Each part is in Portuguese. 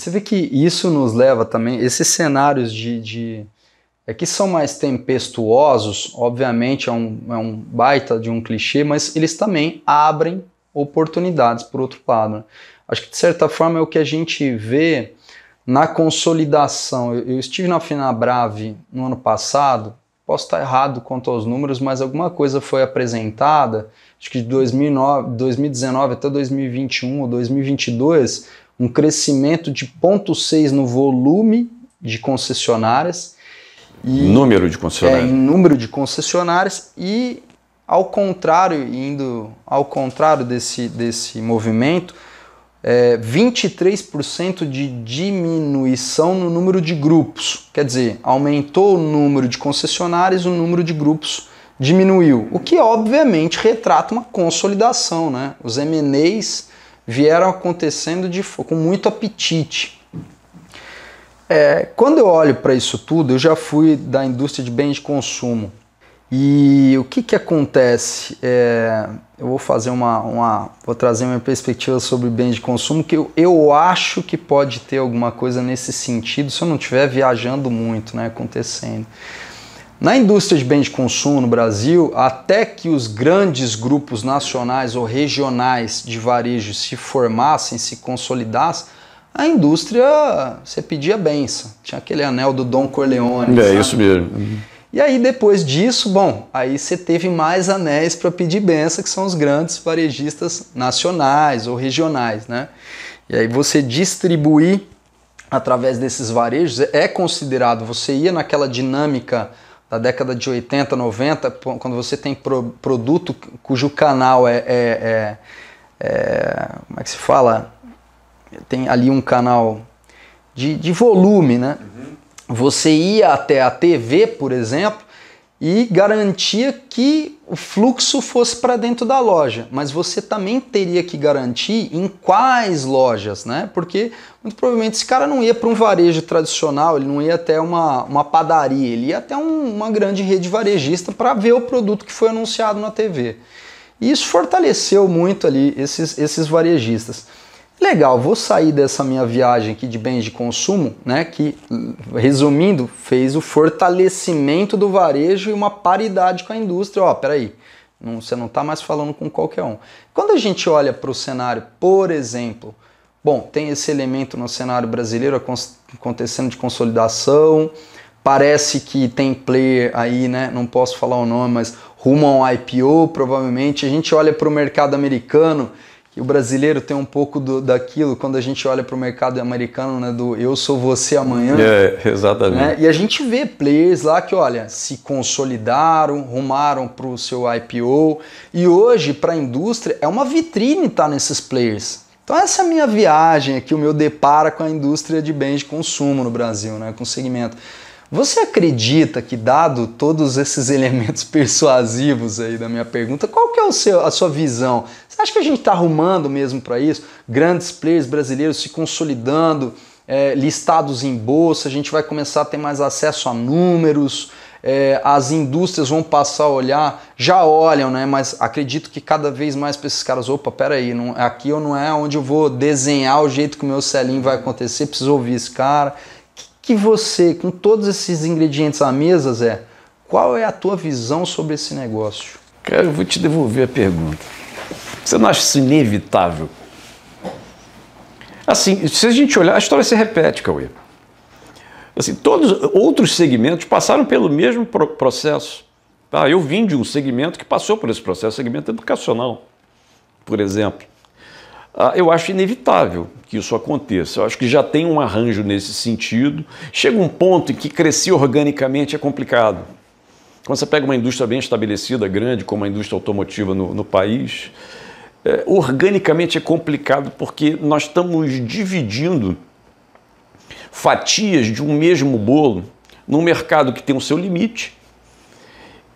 você vê que isso nos leva também, esses cenários que são mais tempestuosos, obviamente é um baita de um clichê, mas eles também abrem oportunidades por outro lado, né? Acho que de certa forma é o que a gente vê na consolidação. Eu estive na Finabrave no ano passado, posso estar errado quanto aos números, mas alguma coisa foi apresentada, acho que de 2019 até 2021 ou 2022, um crescimento de 0,6 no volume de concessionárias. Número de concessionárias. Em número de concessionárias e, ao contrário, desse movimento, 23% de diminuição no número de grupos. Quer dizer, aumentou o número de concessionárias, o número de grupos diminuiu. O que, obviamente, retrata uma consolidação, né? Os M&As vieram acontecendo com muito apetite. Quando eu olho para isso tudo, eu já fui da indústria de bens de consumo. E o que acontece? Eu vou fazer vou trazer uma perspectiva sobre bens de consumo que eu acho que pode ter alguma coisa nesse sentido, se eu não estiver viajando muito, né, acontecendo. Na indústria de bens de consumo no Brasil, até que os grandes grupos nacionais ou regionais de varejo se formassem, se consolidassem, a indústria, você pedia benção. Tinha aquele anel do Dom Corleone. Sabe? Isso mesmo. E aí, depois disso, aí você teve mais anéis para pedir benção, que são os grandes varejistas nacionais ou regionais, né? E aí você distribuir através desses varejos é considerado, você ia naquela dinâmica da década de 80, 90, quando você tem produto cujo canal como é que se fala? Tem ali um canal de volume, né? Você ia até a TV, por exemplo, e garantia que o fluxo fosse para dentro da loja, mas você também teria que garantir em quais lojas, né? Porque muito provavelmente esse cara não ia para um varejo tradicional, ele não ia até uma padaria, ele ia até uma grande rede varejista para ver o produto que foi anunciado na TV. E isso fortaleceu muito ali esses varejistas. Legal, vou sair dessa minha viagem aqui de bens de consumo, né, que, resumindo, fez o fortalecimento do varejo e uma paridade com a indústria. Peraí, você não está mais falando com qualquer um. Quando a gente olha para o cenário, por exemplo, tem esse elemento no cenário brasileiro acontecendo de consolidação, parece que tem player aí, né, não posso falar o nome, mas rumo a um IPO, provavelmente. A gente olha para o mercado americano, o brasileiro tem um pouco daquilo, quando a gente olha para o mercado americano, né, do eu sou você amanhã. Exatamente. Né, e a gente vê players lá que, olha, se consolidaram, rumaram para o seu IPO, e hoje, para a indústria, é uma vitrine estar nesses players. Então essa é a minha viagem aqui, o meu deparo com a indústria de bens de consumo no Brasil, né, com o segmento. Você acredita que, dado todos esses elementos persuasivos aí da minha pergunta, qual que é a sua visão? Você acha que a gente está arrumando mesmo para isso? Grandes players brasileiros se consolidando, listados em bolsa, a gente vai começar a ter mais acesso a números, as indústrias vão passar a olhar, já olham, né? Mas acredito que cada vez mais para esses caras, peraí, aqui não é onde eu vou desenhar o jeito que o meu selling vai acontecer, preciso ouvir esse cara. Que você, com todos esses ingredientes à mesa, Zé, qual é a tua visão sobre esse negócio? Cara, eu vou te devolver a pergunta. Você não acha isso inevitável? Assim, se a gente olhar, a história se repete, Cauê. Assim, todos outros segmentos passaram pelo mesmo processo. Tá? Eu vim de um segmento que passou por esse processo, segmento educacional, por exemplo. Eu acho inevitável que isso aconteça. Eu acho que já tem um arranjo nesse sentido. Chega um ponto em que crescer organicamente é complicado. Quando você pega uma indústria bem estabelecida, grande, como a indústria automotiva no país, organicamente é complicado porque nós estamos dividindo fatias de um mesmo bolo num mercado que tem o seu limite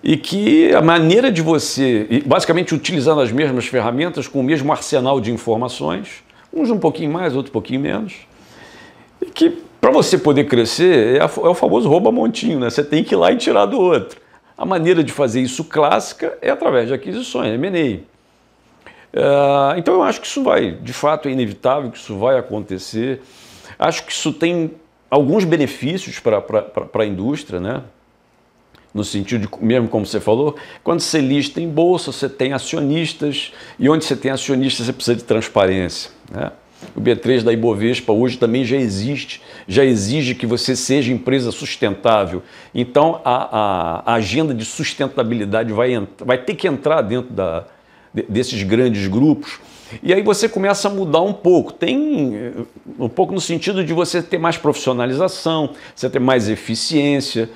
e que a maneira de você, basicamente utilizando as mesmas ferramentas, com o mesmo arsenal de informações, uns um pouquinho mais, outros um pouquinho menos, e que para você poder crescer é o famoso rouba-montinho, né? Você tem que ir lá e tirar do outro. A maneira de fazer isso clássica é através de aquisições, M&A. Então eu acho que isso vai, de fato é inevitável que isso vai acontecer. Acho que isso tem alguns benefícios para a indústria, né? No sentido de, mesmo como você falou, quando você lista em bolsa, você tem acionistas, e onde você tem acionistas, você precisa de transparência, né? O B3 da Ibovespa hoje também já exige que você seja empresa sustentável. Então, a agenda de sustentabilidade vai ter que entrar dentro desses grandes grupos. E aí você começa a mudar um pouco. Tem um pouco no sentido de você ter mais profissionalização, você ter mais eficiência.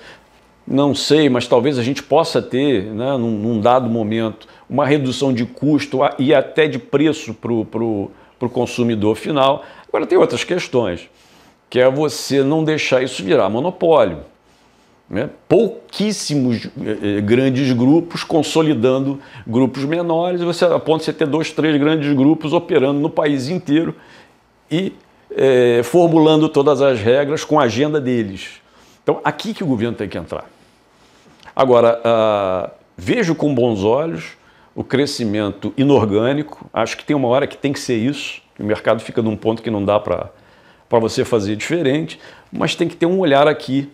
Não sei, mas talvez a gente possa ter, né, num dado momento, uma redução de custo e até de preço para o consumidor final. Agora tem outras questões, que é você não deixar isso virar monopólio, né? Pouquíssimos grandes grupos consolidando grupos menores, você, a ponto de você ter 2, 3 grandes grupos operando no país inteiro e formulando todas as regras com a agenda deles. Então, aqui que o governo tem que entrar. Agora, vejo com bons olhos o crescimento inorgânico. Acho que tem uma hora que tem que ser isso. O mercado fica num ponto que não dá para você fazer diferente, mas tem que ter um olhar aqui,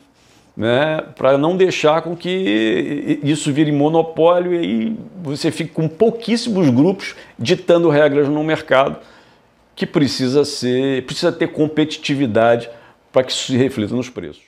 né, para não deixar com que isso vire monopólio e aí você fique com pouquíssimos grupos ditando regras no mercado que precisa ter competitividade para que isso se reflita nos preços.